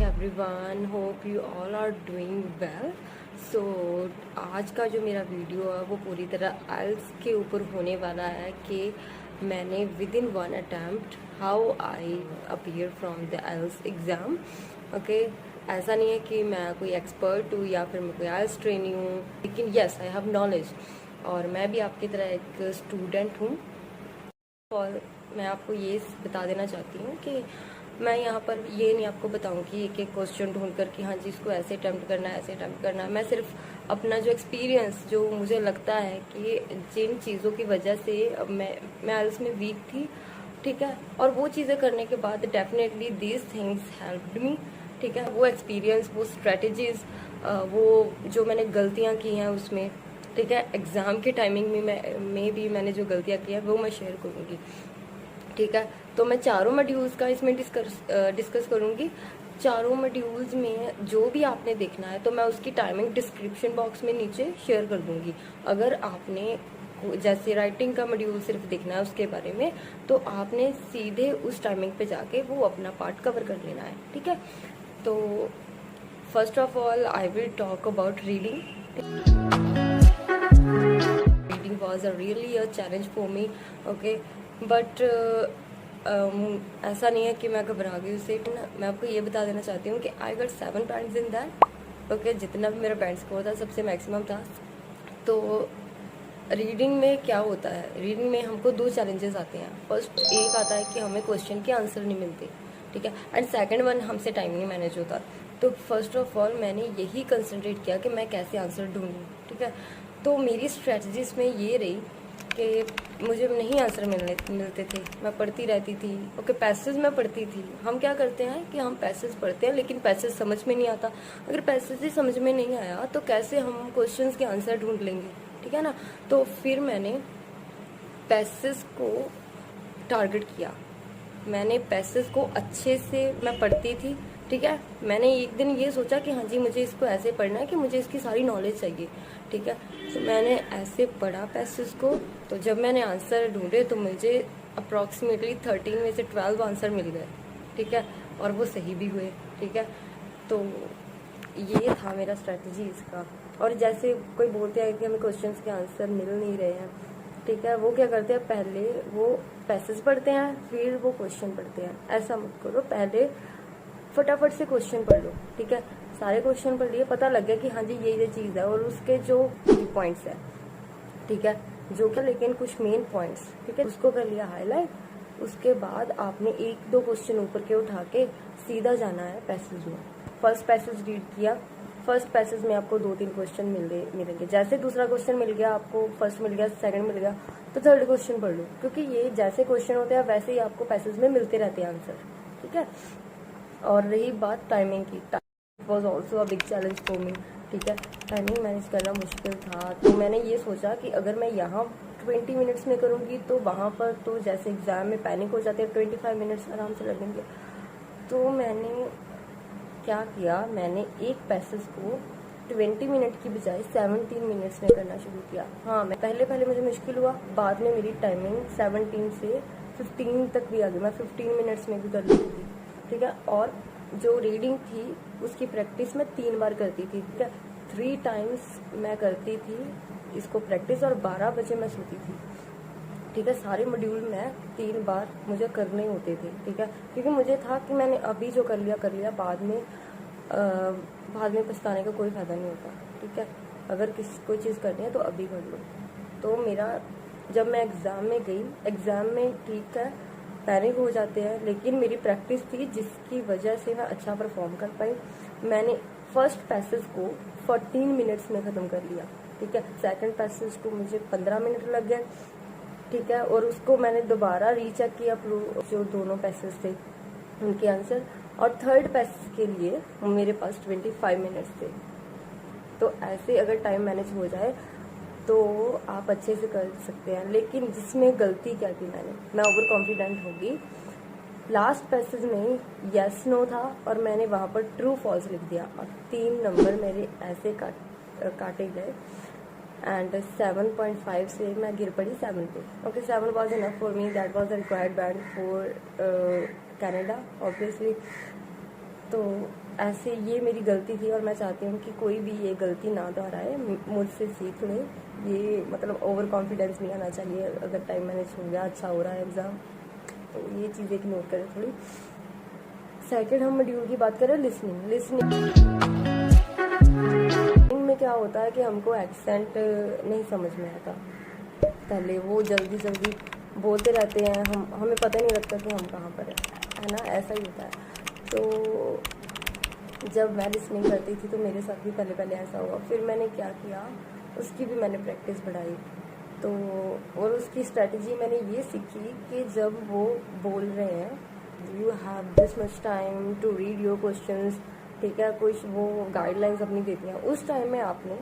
Everyone, hope you all are doing well. So आज का जो मेरा वीडियो है वो पूरी तरह आइल्स के ऊपर होने वाला है कि मैंने within one attempt how I appear from the IELTS exam. Okay, ऐसा नहीं है कि मैं कोई एक्सपर्ट हूँ या फिर मैं कोई आइल्स ट्रेनी हूँ, लेकिन येस आई हैव नॉलेज और मैं भी आपकी तरह एक स्टूडेंट हूँ। और मैं आपको ये बता देना चाहती हूँ कि मैं यहाँ पर ये नहीं आपको बताऊँगी एक एक क्वेश्चन ढूंढ कर कि हाँ जी इसको ऐसे अटैम्प्ट करना है, ऐसे अटैम्प्ट करना है। मैं सिर्फ अपना जो एक्सपीरियंस, जो मुझे लगता है कि जिन चीज़ों की वजह से मैं आइल्स में वीक थी, ठीक है, और वो चीज़ें करने के बाद definitely these things helped me, ठीक है। वो एक्सपीरियंस, वो स्ट्रेटजीज, वो जो मैंने गलतियाँ की हैं उसमें, ठीक है, एग्ज़ाम के टाइमिंग में भी मैंने जो गलतियाँ की हैं वो मैं शेयर करूँगी, ठीक है। तो मैं चारों मॉड्यूल्स का इसमें डिस्कस करूँगी। चारों मॉड्यूल्स में जो भी आपने देखना है तो मैं उसकी टाइमिंग डिस्क्रिप्शन बॉक्स में नीचे शेयर कर दूँगी। अगर आपने जैसे राइटिंग का मॉड्यूल सिर्फ देखना है उसके बारे में, तो आपने सीधे उस टाइमिंग पे जाके वो अपना पार्ट कवर कर लेना है, ठीक है। तो first of all I will talk about reading. Reading was a really a challenge for me, okay, but ऐसा नहीं है कि मैं घबरा गई उससे। मैं आपको ये बता देना चाहती हूँ कि I got 7 points in that, okay, जितना भी मेरा बैंड स्कोर था सबसे मैक्सिमम था। तो रीडिंग में क्या होता है, रीडिंग में हमको 2 चैलेंजेस आते हैं। फर्स्ट एक आता है कि हमें क्वेश्चन के आंसर नहीं मिलते, ठीक है, एंड सेकंड वन हमसे टाइम नहीं मैनेज होता। तो फर्स्ट ऑफ ऑल मैंने यही कंसंट्रेट किया कि मैं कैसे आंसर ढूंढूँ, ठीक है। तो मेरी स्ट्रेटजी इसमें ये रही कि मुझे नहीं आंसर मिलते थे, मैं पढ़ती रहती थी, ओके, पैसेज में पढ़ती थी। हम क्या करते हैं कि हम पैसेज पढ़ते हैं लेकिन पैसेज समझ में नहीं आता। अगर पैसेज ही समझ में नहीं आया तो कैसे हम क्वेश्चंस के आंसर ढूंढ लेंगे, ठीक है ना। तो फिर मैंने पैसेज को टारगेट किया, मैंने पैसेज को अच्छे से मैं पढ़ती थी, ठीक है। मैंने एक दिन ये सोचा कि हाँ जी मुझे इसको ऐसे पढ़ना है कि मुझे इसकी सारी नॉलेज चाहिए, ठीक है। तो मैंने ऐसे पढ़ा पैसेज को। तो जब मैंने आंसर ढूंढे तो मुझे अप्रॉक्सीमेटली 13 में से 12 आंसर मिल गए, ठीक है, और वो सही भी हुए, ठीक है। तो ये था मेरा स्ट्रेटजी इसका। और जैसे कोई बोलते हैं कि हमें क्वेश्चंस के आंसर मिल नहीं रहे हैं, ठीक है, वो क्या करते हैं, पहले वो पैसेज पढ़ते हैं फिर वो क्वेश्चन पढ़ते हैं। ऐसा मत करो, पहले फटाफट से क्वेश्चन पढ़ लो, ठीक है। सारे क्वेश्चन पढ़ लिए, पता लग गया कि हाँ जी ये चीज़ है और उसके जो पॉइंट्स है, ठीक है, जो क्या, लेकिन कुछ मेन पॉइंट्स, ठीक है, उसको कर लिया हाईलाइट। उसके बाद आपने 1-2 क्वेश्चन ऊपर के उठा के सीधा जाना है पैसेज में। फर्स्ट पैसेज रीड किया, फर्स्ट पैसेज में आपको 2-3 क्वेश्चन मिलेंगे। जैसे दूसरा क्वेश्चन मिल गया आपको, फर्स्ट मिल गया, सेकंड मिल गया, तो थर्ड क्वेश्चन पढ़ लो, क्योंकि ये जैसे क्वेश्चन होते हैं वैसे ही आपको पैसेज में मिलते रहते हैं आंसर, ठीक है। और रही बात टाइमिंग की, it was also a big challenge for me, ठीक है। टाइमिंग मैनेज करना मुश्किल था। तो मैंने ये सोचा कि अगर मैं यहाँ 20 मिनट्स में करूँगी तो वहाँ पर तो जैसे एग्ज़ाम में पैनिक हो जाते हैं, 25 मिनट्स आराम से लगेंगे। तो मैंने क्या किया, मैंने एक पैसेज को 20 मिनट की बजाय 17 मिनट्स में करना शुरू किया। हाँ, मैं पहले मुझे मुश्किल हुआ, बाद में मेरी टाइमिंग 17 से 15 तक भी आ गई। मैं 15 मिनट्स में भी कर लेती थी, ठीक है। और जो रीडिंग थी उसकी प्रैक्टिस मैं 3 बार करती थी, ठीक है। 3 टाइम्स मैं करती थी इसको प्रैक्टिस और 12 बजे मैं सोती थी, ठीक है। सारे मॉड्यूल में 3 बार मुझे करने होते थे, ठीक है, क्योंकि मुझे था कि मैंने अभी जो कर लिया बाद में पछताने का कोई फायदा नहीं होता, ठीक है। अगर कोई चीज़ करनी है तो अभी कर लो। तो मेरा जब मैं एग्ज़ाम में गई, एग्ज़ाम में ठीक है पैनिक हो जाते हैं, लेकिन मेरी प्रैक्टिस थी जिसकी वजह से मैं अच्छा परफॉर्म कर पाई। मैंने फर्स्ट पैसेज को 14 मिनट्स में ख़त्म कर लिया, ठीक है। सेकंड पैसेज को मुझे 15 मिनट लग गए, ठीक है, और उसको मैंने दोबारा रीचेक किया, जो दोनों पैसेज थे उनके आंसर। और थर्ड पैसेज के लिए मेरे पास 25 मिनट्स थे। तो ऐसे अगर टाइम मैनेज हो जाए तो आप अच्छे से कर सकते हैं। लेकिन जिसमें गलती क्या की मैं ओवर कॉन्फिडेंट होगी। लास्ट पैसेज में यस नो था और मैंने वहाँ पर ट्रू फॉल्स लिख दिया और 3 नंबर मेरे ऐसे काटे गए। एंड 7.5 से मैं गिर पड़ी 7 पे। Okay, 7 was enough for me, that was the required band for Canada obviously. तो ऐसे ये मेरी गलती थी और मैं चाहती हूँ कि कोई भी ये गलती ना दोहराए, मुझसे सीख ले। ये मतलब ओवर कॉन्फिडेंस नहीं आना चाहिए अगर टाइम मैनेज हो गया, अच्छा हो रहा है एग्ज़ाम, तो ये चीज़ें की नोट करें थोड़ी। सेकंड हम मॉड्यूल की बात करें लिसनिंग में क्या होता है कि हमको एक्सेंट नहीं समझ में आता। पहले वो जल्दी जल्दी बोलते रहते हैं, हमें पता नहीं लगता कि हम कहाँ पर है ना, ऐसा ही होता है। तो जब मैं लिसनिंग करती थी तो मेरे साथ भी पहले ऐसा हुआ। फिर मैंने क्या किया, उसकी भी मैंने प्रैक्टिस बढ़ाई। तो और उसकी स्ट्रेटजी मैंने ये सीखी कि जब वो बोल रहे हैं, you have this much time to read your questions, ठीक है, कुछ वो गाइडलाइंस अपनी देती हैं, उस टाइम में आपने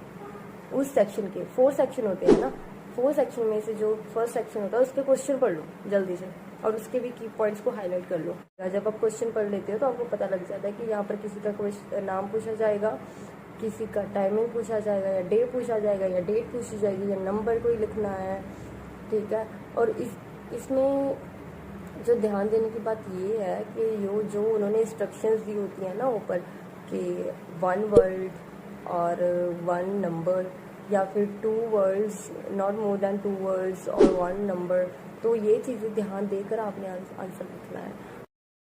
उस सेक्शन के 4 सेक्शन होते हैं ना, 4 सेक्शन में से जो फर्स्ट सेक्शन होता है उसके क्वेश्चन पढ़ लो जल्दी से, और उसके भी की पॉइंट्स को हाईलाइट कर लो। जब आप क्वेश्चन पढ़ लेते हो तो आपको पता लग जाता है कि यहाँ पर किसी का नाम पूछा जाएगा, किसी का टाइमिंग पूछा जाएगा, या डे पूछा जाएगा, या डेट पूछी जाएगी, या नंबर कोई लिखना है, ठीक है। और इसमें जो ध्यान देने की बात ये है कि जो उन्होंने इंस्ट्रक्शंस दी होती हैं ना ऊपर, कि 1 वर्ड और 1 नंबर, या फिर 2 words, not more than 2 words और 1 नंबर, तो ये चीज़ें ध्यान देकर आपने आंसर लिखना है।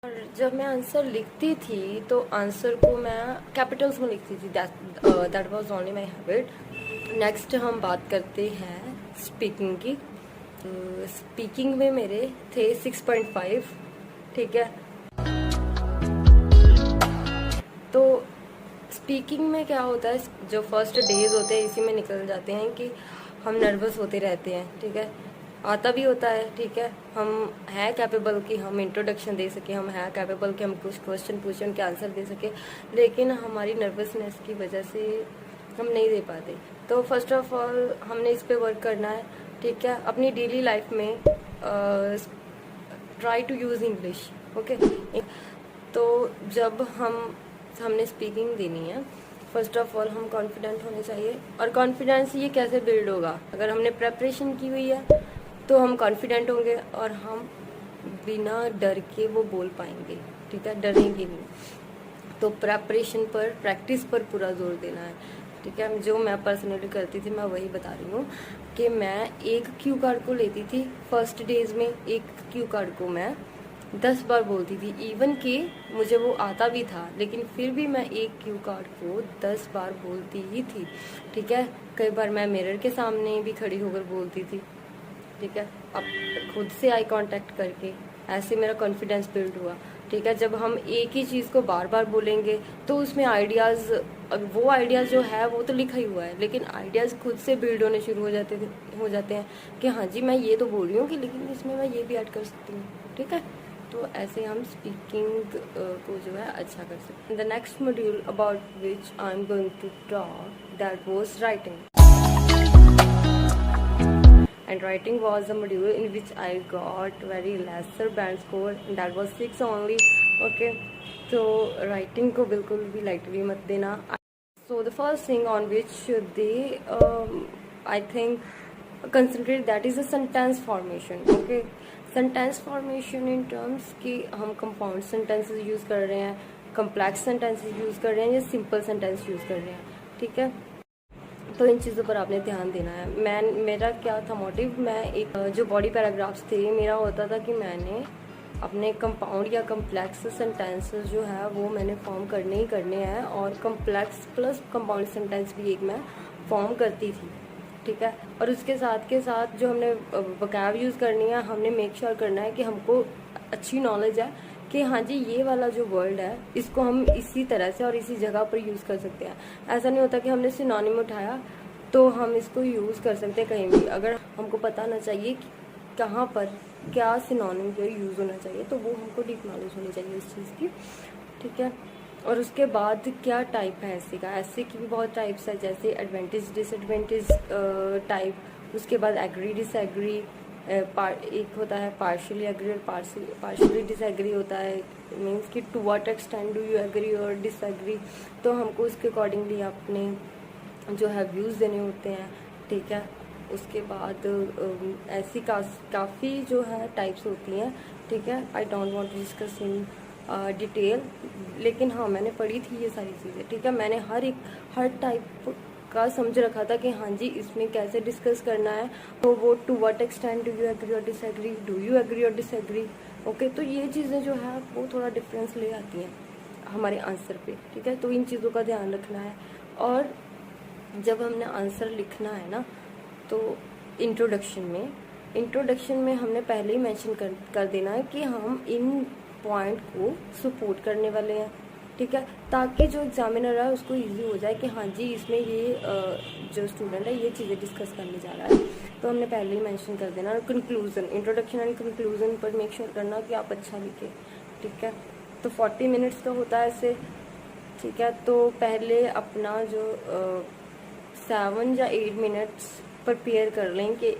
और जब मैं आंसर लिखती थी तो आंसर को मैं कैपिटल्स में लिखती थी, that was only my habit. Next हम बात करते हैं स्पीकिंग की। तो स्पीकिंग में मेरे थे 6.5, ठीक है। तो स्पीकिंग में क्या होता है, जो फर्स्ट डेज होते हैं इसी में निकल जाते हैं कि हम नर्वस होते रहते हैं, ठीक है। आता भी होता है, ठीक है, हम हैं कैपेबल कि हम इंट्रोडक्शन दे सके, हम हैं कैपेबल कि हम कुछ क्वेश्चन पूछें उनके आंसर दे सके, लेकिन हमारी नर्वसनेस की वजह से हम नहीं दे पाते। तो फर्स्ट ऑफ ऑल हमने इस पे वर्क करना है, ठीक है। अपनी डेली लाइफ में try to use English, okay. तो जब हमने स्पीकिंग देनी है, फर्स्ट ऑफ ऑल हम कॉन्फिडेंट होने चाहिए। और कॉन्फिडेंस ये कैसे बिल्ड होगा, अगर हमने प्रेपरेशन की हुई है तो हम कॉन्फिडेंट होंगे और हम बिना डर के वो बोल पाएंगे, ठीक है, डरेंगे नहीं। तो प्रेपरेशन पर, प्रैक्टिस पर पूरा जोर देना है, ठीक है। जो मैं पर्सनली करती थी मैं वही बता रही हूँ कि मैं एक क्यू कार्ड को लेती थी फर्स्ट डेज में, एक क्यू कार्ड को मैं 10 बार बोलती थी, इवन कि मुझे वो आता भी था, लेकिन फिर भी मैं एक क्यू कार्ड को 10 बार बोलती ही थी, ठीक है। कई बार मैं मिरर के सामने भी खड़ी होकर बोलती थी, ठीक है, अब खुद से आई कांटेक्ट करके, ऐसे मेरा कॉन्फिडेंस बिल्ड हुआ, ठीक है। जब हम एक ही चीज़ को बार बार बोलेंगे तो उसमें आइडियाज़, वो आइडियाज़ जो है वो तो लिखा ही हुआ है, लेकिन आइडियाज़ खुद से बिल्ड होने शुरू हो जाते हैं कि हाँ जी मैं ये तो बोल रही हूँ कि लेकिन इसमें मैं ये भी ऐड कर सकती हूँ, ठीक है। तो ऐसे हम स्पीकिंग को जो है अच्छा कर सकते हैं। The next module about which I am going to talk, that was writing. And writing was the module in which I got very lesser band score, and that was 6 only, okay. So writing को बिल्कुल भी lightly मत देना। So the first thing on which they I think concentrate, that is a sentence formation, okay. Sentence formation in terms कि हम compound sentences use कर रहे हैं, complex sentences use कर रहे हैं, या simple sentence use कर रहे हैं, ठीक है। तो इन चीज़ों पर आपने ध्यान देना है। मेरा क्या था मोटिव, मैं एक जो बॉडी पैराग्राफ्स थे मेरा होता था कि मैंने अपने कंपाउंड या कम्प्लेक्स सेंटेंसेस जो है वो मैंने फॉर्म करने ही करने हैं, और कम्प्लेक्स प्लस कंपाउंड सेंटेंस भी एक मैं फॉर्म करती थी, ठीक है। और उसके साथ के साथ जो हमने वोकैब यूज़ करनी है, हमने मेक श्योर करना है कि हमको अच्छी नॉलेज है कि हाँ जी ये वाला जो वर्ड है इसको हम इसी तरह से और इसी जगह पर यूज़ कर सकते हैं। ऐसा नहीं होता कि हमने सिनोनिम उठाया तो हम इसको यूज़ कर सकते हैं कहीं भी। अगर हमको पता ना चाहिए कि कहाँ पर क्या सिनोनिम जो यूज़ होना चाहिए, तो वो हमको डीप नॉलेज होनी चाहिए उस चीज़ की, ठीक है। और उसके बाद क्या टाइप है ऐसे का, ऐसे की भी बहुत टाइप्स है, जैसे एडवांटेज डिसएडवांटेज टाइप। उसके बाद एग्री डिसएग्री, एक होता है पार्शियली एग्री और पार्शियली डिसएग्री होता है, मीन्स कि to what extent do you agree और डिसएग्री। तो हमको उसके अकॉर्डिंगली अपने जो है व्यूज़ देने होते हैं, ठीक है। उसके बाद ऐसी काफ़ी जो है टाइप्स होती हैं, ठीक है। I don't want to discuss in detail, लेकिन हाँ मैंने पढ़ी थी ये सारी चीज़ें, ठीक है। मैंने हर टाइप का समझ रखा था कि हाँ जी इसमें कैसे डिस्कस करना है, तो वो to what extent do you agree और डिसएग्री, डू यू एग्री और डिसएग्री, ओके। तो ये चीज़ें जो है वो थोड़ा डिफरेंस ले आती हैं हमारे आंसर पे, ठीक है। तो इन चीज़ों का ध्यान रखना है। और जब हमने आंसर लिखना है ना, तो इंट्रोडक्शन में हमने पहले ही मेंशन कर देना है कि हम इन पॉइंट को सपोर्ट करने वाले हैं, ठीक है, ताकि जो एग्जामिनर है उसको इजी हो जाए कि हाँ जी इसमें ये जो स्टूडेंट है ये चीज़ें डिस्कस करने जा रहा है। तो हमने पहले ही मेंशन कर देना। और कंक्लूजन, इंट्रोडक्शन एंड कंक्लूजन पर मेक श्योर करना कि आप अच्छा लिखें, ठीक है। तो 40 मिनट्स का होता है ऐसे, ठीक है। तो पहले अपना जो 7 या 8 मिनट्स प्रिपेयर कर लें कि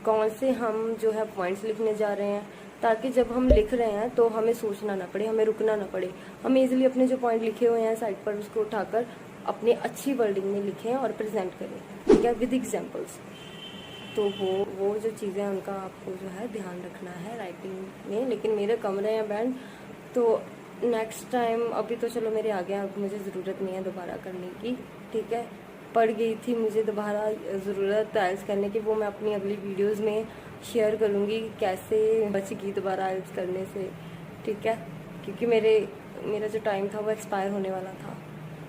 कौन से हम जो है पॉइंट्स लिखने जा रहे हैं, ताकि जब हम लिख रहे हैं तो हमें सोचना ना पड़े, हमें रुकना ना पड़े। हम इजीली अपने जो पॉइंट लिखे हुए हैं साइड पर उसको उठाकर अपने अच्छी वर्डिंग में लिखें और प्रेजेंट करें, ठीक है, विद एग्जांपल्स। तो वो जो चीज़ें हैं उनका आपको जो है ध्यान रखना है राइटिंग में। लेकिन मेरे कम रहे हैं बैंड, तो नेक्स्ट टाइम, अभी तो चलो मेरे आ गया, अब मुझे ज़रूरत नहीं है दोबारा करने की, ठीक है। पड़ गई थी मुझे दोबारा ज़रूरत आइल्स करने की, वो मैं अपनी अगली वीडियोस में शेयर करूँगी कैसे बच गई दोबारा आइल्स करने से, ठीक है। क्योंकि मेरा जो टाइम था वो एक्सपायर होने वाला था,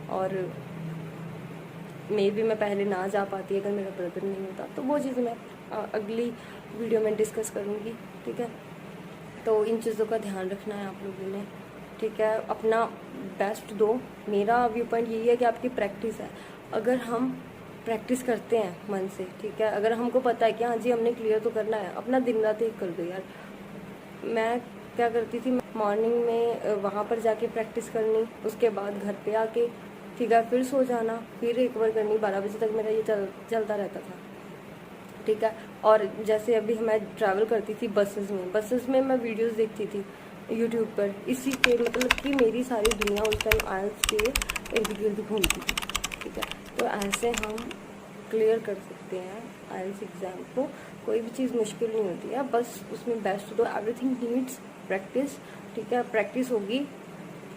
और मे भी मैं पहले ना जा पाती अगर मेरा ब्रदर नहीं होता। तो वो चीज़ें मैं अगली वीडियो में डिस्कस करूँगी, ठीक है। तो इन चीज़ों का ध्यान रखना है आप लोगों ने, ठीक है। अपना बेस्ट दो। मेरा व्यू पॉइंट यही है कि आपकी प्रैक्टिस है। अगर हम प्रैक्टिस करते हैं मन से, ठीक है, अगर हमको पता है कि हाँ जी हमने क्लियर तो करना है, अपना दिन रात एक कर दो यार। मैं क्या करती थी, मॉर्निंग में वहाँ पर जाके प्रैक्टिस करनी, उसके बाद घर पे आके, ठीक है, फिर सो जाना, फिर एक बार करनी। 12 बजे तक मेरा ये चलता रहता था, ठीक है। और जैसे अभी मैं ट्रैवल करती थी बसेस में मैं वीडियोस देखती थी यूट्यूब पर, इसी के मतलब कि मेरी सारी दुनिया उस टाइम आइल्स के इर्द गिर्द घूमती थी, ठीक है। तो ऐसे हम क्लियर कर सकते हैं आइल्स एग्ज़ाम को। कोई भी चीज़ मुश्किल नहीं होती है, बस उसमें बेस्ट दो। एवरीथिंग नीड्स प्रैक्टिस, ठीक है। प्रैक्टिस होगी,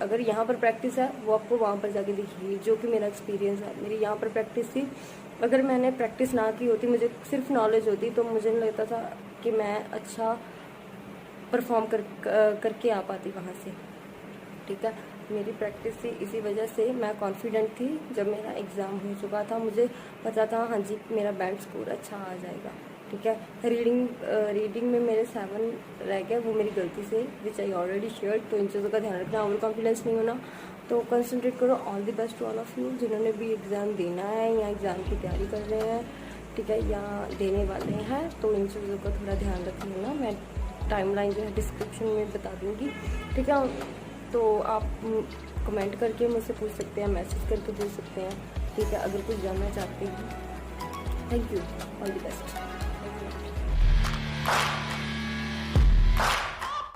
अगर यहाँ पर प्रैक्टिस है वो आपको वहाँ पर जाके दिखेगी, जो कि मेरा एक्सपीरियंस है। मेरी यहाँ पर प्रैक्टिस थी, अगर मैंने प्रैक्टिस ना की होती, मुझे सिर्फ नॉलेज होती, तो मुझे नहीं लगता था कि मैं अच्छा परफॉर्म करके आ पाती वहाँ से, ठीक है। मेरी प्रैक्टिस थी, इसी वजह से मैं कॉन्फिडेंट थी। जब मेरा एग्ज़ाम हो चुका था मुझे पता था हाँ जी मेरा बैंड स्कोर अच्छा आ जाएगा, ठीक है। रीडिंग में मेरे 7 रह गया, वो मेरी गलती से, विच आई ऑलरेडी शेयर। तो इन चीज़ों का ध्यान रखना, ओवर कॉन्फिडेंस नहीं होना। तो कंसंट्रेट करो। All the best to all of you जिन्होंने भी एग्ज़ाम देना है या एग्ज़ाम की तैयारी कर रहे हैं, ठीक है, या देने वाले हैं। तो इन चीज़ों का थोड़ा ध्यान रख लेना। मैं टाइमलाइन जो है डिस्क्रिप्शन में बता दूँगी, ठीक है। तो आप कमेंट करके मुझसे पूछ सकते हैं, मैसेज करके पूछ सकते हैं, ठीक है, अगर कुछ जानना चाहते हैं। Thank you, all the best.